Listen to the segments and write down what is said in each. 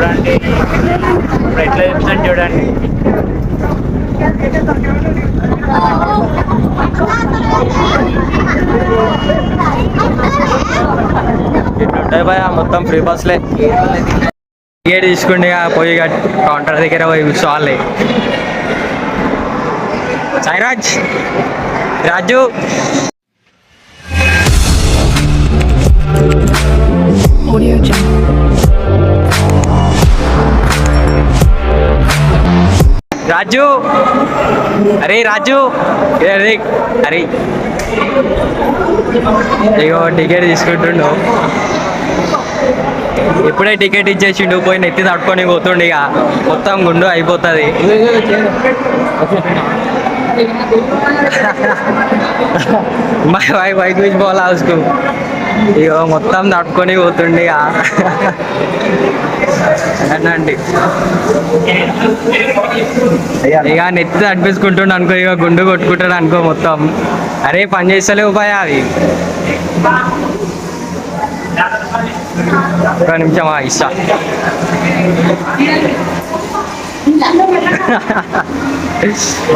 చూడండి ఇప్పుడు ఎట్లా చెప్తాను చూడండి. ఇట్లుంటాయి భయ మొత్తం ఫ్రీ బస్లే. టికెట్ తీసుకుంటే పోయి కౌంటర్ దగ్గర పోయి కూర్చోవాలి. సాయిరాజ్ రాజు రాజు అరే రాజు అరే అరే ఇగో టికెట్ తీసుకుంటుండు. ఇప్పుడే టికెట్ ఇచ్చేసిండు. పోయి నెత్తి తట్టుకొని పోతుండు. ఇక మొత్తం గుండు అయిపోతుంది. బైక్ నుంచి పోవాలి హౌస్కు. ఇగో మొత్తం తట్టుకొని పోతుండే అనండి. ఇక నెత్తి తడిపించుకుంటుండ అనుకో. ఇక గుండు కొట్టుకుంటాడు అనుకో మొత్తం. అరే పని చేస్తలేవు భయ అది. ఒక నిమిషం ఇష్టం.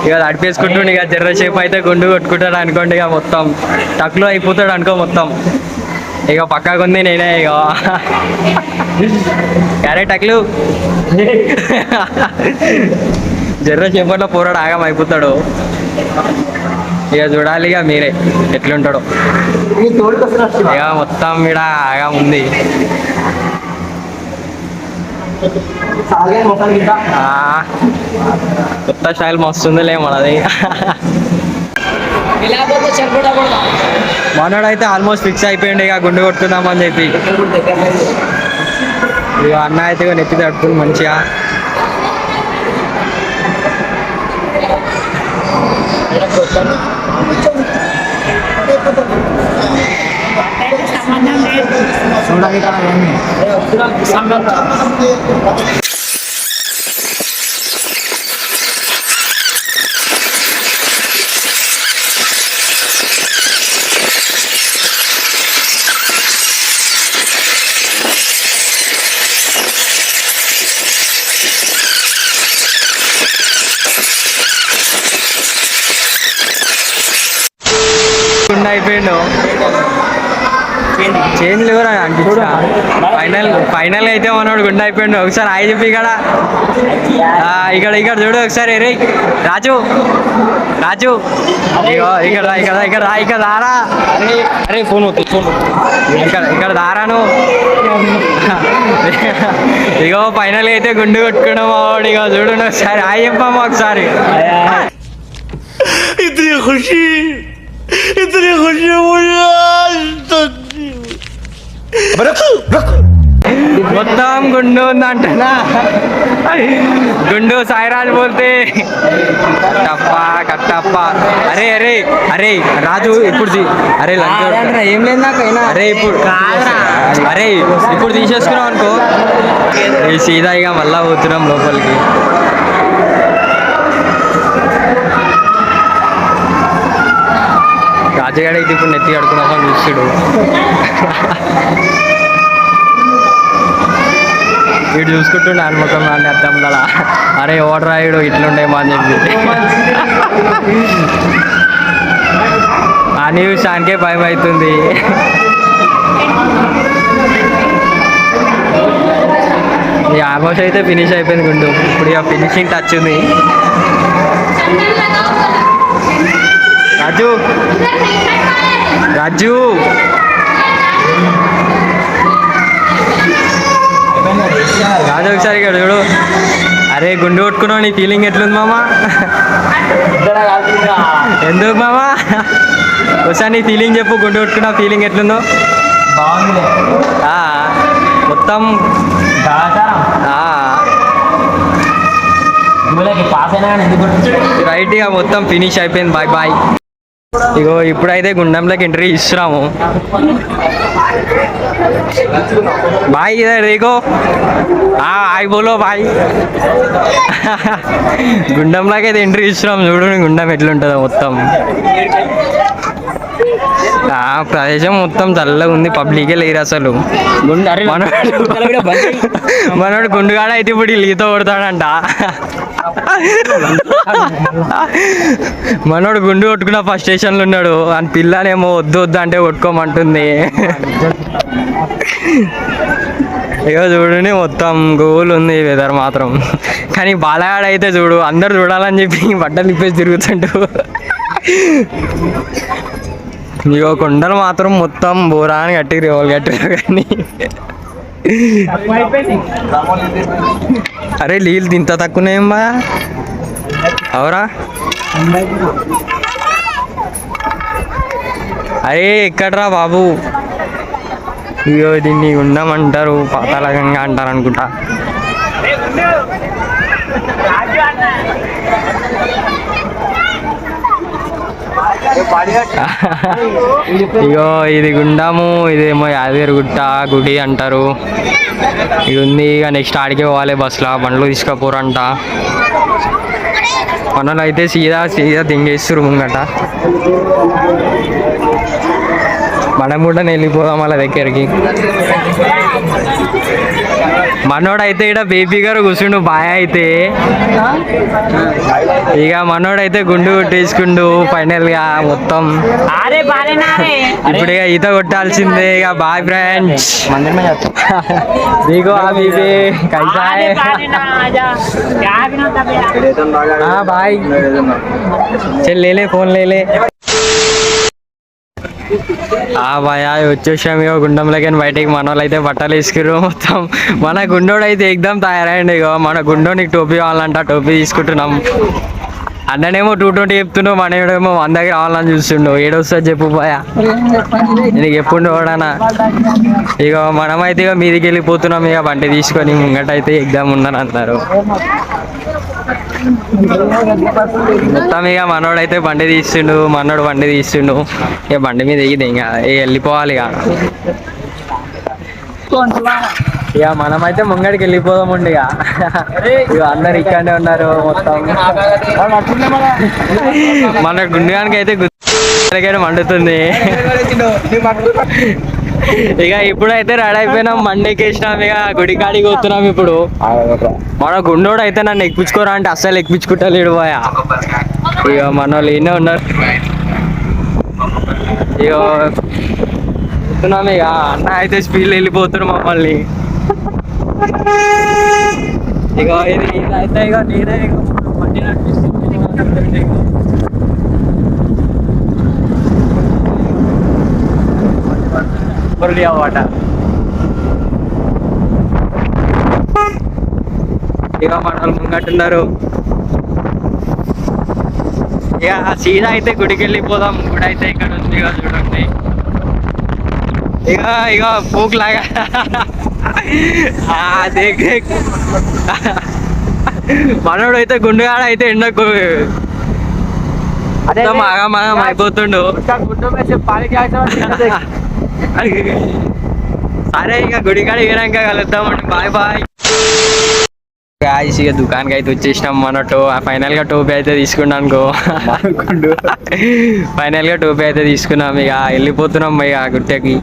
ఇక నడిపేసుకుంటుండే. ఇక జర్రసేపు అయితే గుండు కొట్టుకుంటాడు అనుకోండి. ఇక మొత్తం టక్లో అయిపోతాడు అనుకో మొత్తం. ఇక పక్కకు ఉంది నేనే. ఇక అరే టక్లు జర్రసేపట్లో పోరాడు ఆగం అయిపోతాడు. ఇక చూడాలి ఇక మీరే ఎట్లుంటాడో. ఇక మొత్తం ఇక్కడ ఆగం ఉంది. కొత్త స్టైల్ మస్తుందిలే మనది. మనోడైతే ఆల్మోస్ట్ ఫిక్స్ అయిపోయింది ఇక గుండు కొట్టుకుందామని చెప్పి. ఇక అన్న అయితే ఇక నెత్తి తడుతుంది మంచిగా. అయిపోయిండు. చేంజ్ లేవురా అనిపించా. ఫైనల్ అయితే మనోడు గుండె అయిపోయిండు. ఒకసారి ఆయి చెప్పి ఇక్కడ ఇక్కడ ఇక్కడ చూడు ఒకసారి. రే రాజు రాజు ఇగో ఇక్కడ ఇక్కడ ఇక్కడ ఇక్కడ దారా. అరే ఫోన్ ఇక్కడ ఇక్కడ దారాను. ఇగో ఫైనల్ అయితే గుండు కొట్టుకున్నాం వాడు. ఇక చూడండి ఒకసారి ఆయి చెప్పాము ఒకసారి. इतनी खुशी మొత్తం గుండు ఉందంటనా. గుండు సాయిరాజ్ బోల్తే టప్ప కట్టప్ప. అరే అరే అరే రాజు ఇప్పుడు అరే ఏం లేదు నాకైనా. అరే ఇప్పుడు అరే ఇప్పుడు తీసేసుకున్నాం అనుకో. సీదా ఇక మళ్ళా పోతున్నాం లోపలికి. రాజగాడ అయితే ఇప్పుడు నెత్తి కడుకున్నామని చూస్తాడు. వీడు చూసుకుంటుండే అనుముఖం నాన్ని అర్థంలో. అరే ఓడరాయుడు ఇట్లుండేమో అని చెప్పి ఆ నిమిషానికే భయం అవుతుంది. ఈ ఆల్మోస్ట్ అయితే ఫినిష్ అయిపోయింది గుండు. ఇప్పుడు ఇక ఫినిషింగ్ టచ్ ఉంది. రాజు రాజు రాజు ఒకసారి ఇక్కడ చూడు. అరే గుండు కొట్టుకున్నావు, నీ ఫీలింగ్ ఎట్లుంది మామా? ఎందుకు మామా? ఒకసారి నీ ఫీలింగ్ చెప్పు. గుండు కొట్టుకున్నావు ఫీలింగ్ ఎట్లుందో? బాగుంది మొత్తం పాస్ అయినా ఎందుకు రైట్. ఇక మొత్తం ఫినిష్ అయిపోయింది. Bye bye. ఇగో ఇప్పుడైతే గుండంలోకి ఎంట్రీ ఇస్తున్నాము. भाई इधर देखो. हाँ आई बोलो भाई. గుండంలాగైతే ఎంట్రీ ఇస్తున్నాం. చూడండి గుండం ఎట్లుంటుందో మొత్తం. ప్రదేశం మొత్తం చల్లగా ఉంది, పబ్లికే లేరు అసలు. మనోడు గుండుగాడ అయితే ఇప్పుడు ఈత కొడతాడంట. మనోడు గుండు కొట్టుకున్న ఫస్ట్ స్టేషన్లో ఉన్నాడు. అని పిల్లనేమో వద్దు వద్దు అంటే కొట్టుకోమంటుంది. ఇక చూడండి మొత్తం గోల్ ఉంది వెదర్ మాత్రం. కానీ బాలగాడ అయితే చూడు అందరు చూడాలని చెప్పి బట్టలు ఇప్పేసి తిరుగుతుంటూ. ఇగో కొండలు మాత్రం మొత్తం బోరాని కట్టిరు, ఎవరు కట్టిరు కానీ. అరే నీళ్ళు ఇంత తక్కువనేమ్మా అవరా? అరే ఎక్కడ్రా బాబు? ఇగో దీన్ని ఉండమంటారు, పాతాళగంగా అంటారు అనుకుంటా. ఇగో ఇది గుండము, ఇదేమో యాదగిరి గుట్ట గుడి అంటారు. ఇది ఉంది. ఇక నెక్స్ట్ ఆడికే పోవాలి బస్సులో, బండ్లు తీసుకుపోరంట. మనలో అయితే సీదా దింగేస్తారు ముంగట. మనం కూడా వెళ్ళిపోదాం వాళ్ళ దగ్గరికి. మనోడైతే ఇక్కడ బేబీ గారు కూర్చుండు బాయ్ అయితే. ఇక మనోడైతే గుండు కొట్టేసుకుండు ఫైనల్ గా మొత్తం. ఇప్పుడు ఇక ఈత కొట్టాల్సిందే. ఇక బాయ్ ఫ్రెండ్స్. బాయ్ చెల్లెలే ఫోన్ లేలే. బాయ్ వచ్చేసాం ఇక గుండంలోకి బయటకి. మన వాళ్ళు అయితే బట్టలు వేసుకురు మొత్తం. మన గుండోడు అయితే ఎగ్దమ్ తయారైండు. ఇక మన గుండోనికి టోపీ కావాలంట, టోపీ తీసుకుంటున్నాం. అన్ననేమో 220 చెప్తున్నావు, మనోడేమో 100 రావాలని చూస్తుండు. ఏడొస్తుంది చెప్పు పోయా, నీకు ఎప్పుడు ఓడానా. ఇక మనమైతే ఇక మీదికి వెళ్ళిపోతున్నాం. ఇక బండి తీసుకొని ముంగటైతే ఎగ్జామ్ ఉందని అంటున్నారు మొత్తం. ఇక మనోడైతే బండి తీస్తుండు, మనోడు బండి తీస్తుండు. ఇక బండి మీద ఎగిది ఇంకా వెళ్ళిపోవాలి. ఇక మనమైతే ముంగడికి వెళ్ళిపోదామండి. ఇక అందరు ఇక్కడనే ఉన్నారు మొత్తం. మన గుండెగానికి అయితే గుండె మండుతుంది. ఇక ఇప్పుడైతే రెడీ అయిపోయినాం, మండేకి వేసినాం. ఇక గుడికాడికి పోతున్నాం. ఇప్పుడు మన గుండోడు అయితే నన్ను ఎక్కించుకోరా అంటే అస్సలు ఎక్కించుకుంటలేడు పోయా. ఇక మన వాళ్ళు ఈయనే ఉన్నారు. ఇక పోతున్నాం. ఇక అన్న అయితే స్పీడ్లో వెళ్ళిపోతున్నాం మమ్మల్ని. ఇక ఇది అయితే ఇక నేనే బండి నడిపిస్తుంది. అన్నమాట. ఇక మనల్ని ముంగట్టున్నారు. ఇక సీదా అయితే గుడికి వెళ్ళిపోదాం. గుడి అయితే ఇక్కడ ఉంది ఇక చూడండి. ఇక ఇక పోక్ లాగా మనోడు అయితే గుండెగాడ అయితే ఎండకు మాగం అయిపోతుండు. సరే ఇక గుడికాడ ఎగినాక కలుద్దామండి. Bye bye. ఇక దుకాణానికి అయితే వచ్చేసినాం. మన ఫైనల్ గా టోపీ అయితే తీసుకున్నాం అనుకో. ఫైనల్ గా టోపీ అయితే తీసుకున్నాం. ఇక వెళ్ళిపోతున్నాం ఇక గుట్టకి.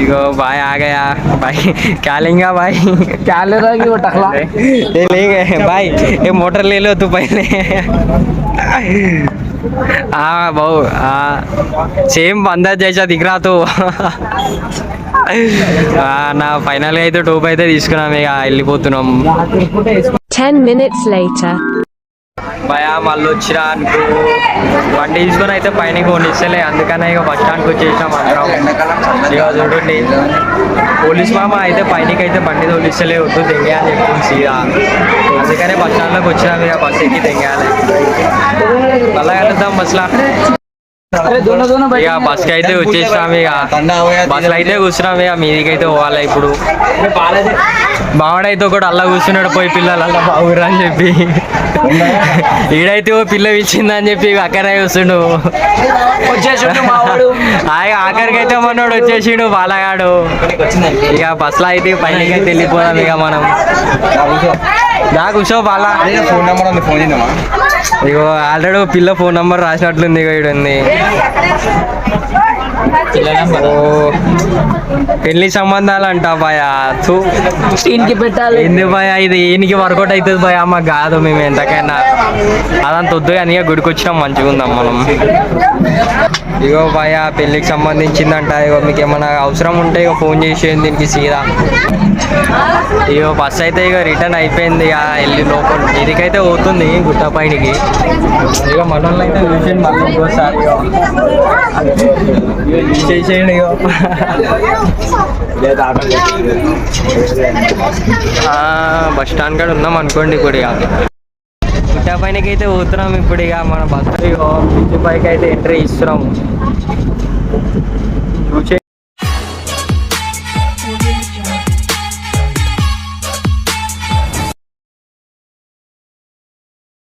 ఇగో బాయ్ ఆగయా బాయ్ క్యాలింగా బాయ్ బాయ్ ఏ मोटर ले लो तू पहले. बहु सेम अंदाज जैसा दिख रहा तो. నా ఫైనల్ గా అయితే టోపీ అయితే తీసుకున్నాం. ఇక వెళ్ళిపోతున్నాం. 10 minutes later. భయా మళ్ళీ వచ్చిరా అనుకో బండి తీసుకొని అయితే పైన కొనిస్తలే. అందుకనే ఇక బస్ స్టాండ్కి వచ్చేసినాం అందరం. ఇక చూడండి పోలీస్ మామ అయితే పైనకి అయితే బండి తోలిస్తలే, వద్దు తెంగే అని చెప్పింది సీదా. అందుకనే బస్ స్టాండ్లోకి వచ్చినాం. ఇక బస్ ఎక్కి తెంగాలి. మళ్ళా కలుద్దాం బస్లో. ఇక బస్కి అయితే వచ్చేసినాం. ఇక బస్సులో అయితే కూర్చున్నాం. ఇక మీదికి అయితే పోవాలి. ఇప్పుడు బావుడైతే ఒకటి అల్లా కూర్చున్నాడు, పోయి పిల్లలు అల్లా బాగురా అని చెప్పి. ఈడైతే ఓ పిల్ల పిలిచిందని చెప్పి అక్కడే కూర్చుండు. ఆఖరికి అయితే మనోడు వచ్చేసిండు బాలగాడు. ఇక బస్సులో అయితే పైనకి అయితే వెళ్ళిపోదాం. ఇక మనం దా కూర్చో బాలా. ఫోన్ నెంబర్ ఉంది, ఫోన్ చేద్దామా? ఇగో ఆల్రెడీ పిల్ల ఫోన్ నెంబర్ రాసినట్లుంది. ఇక ఈడుంది. పిల్లలం ఓ పెళ్లి సంబంధాలు అంట భయ ఇంటికి పెట్టాలి ఏంది భయ ఇది ఈయనకి వర్కౌట్ అవుతుంది భయ అమ్మ కాదు మేము ఎంతకైనా అదంత వద్దు కానీ ఇక గుడికి వచ్చినాం మంచిగా ఉందాం మనం. ఇగో భయ పెళ్ళికి సంబంధించిందంట. ఇగో మీకు ఏమైనా అవసరం ఉంటే ఇక ఫోన్ చేసేయండి దీనికి సీదా. ఇగో బస్ అయితే ఇక రిటర్న్ అయిపోయింది. ఇక వెళ్ళి లోపల ఇదికైతే పోతుంది గుట్ట పైనకి. ఇక మనల్ని అయితే చూసేయండి మళ్ళీ ఇంకోసారి చేసేయండి. ఇగో బస్ స్టాండ్ కాడ ఉన్నాం అనుకోండి ఇప్పుడు. ఇక గుట్ట పైనకి అయితే పోతున్నాం ఇప్పుడు. ఇక మన బస్సు ఇగో బ్రిడ్జ్ పైకి అయితే ఎంట్రీ ఇస్తున్నాము చూసే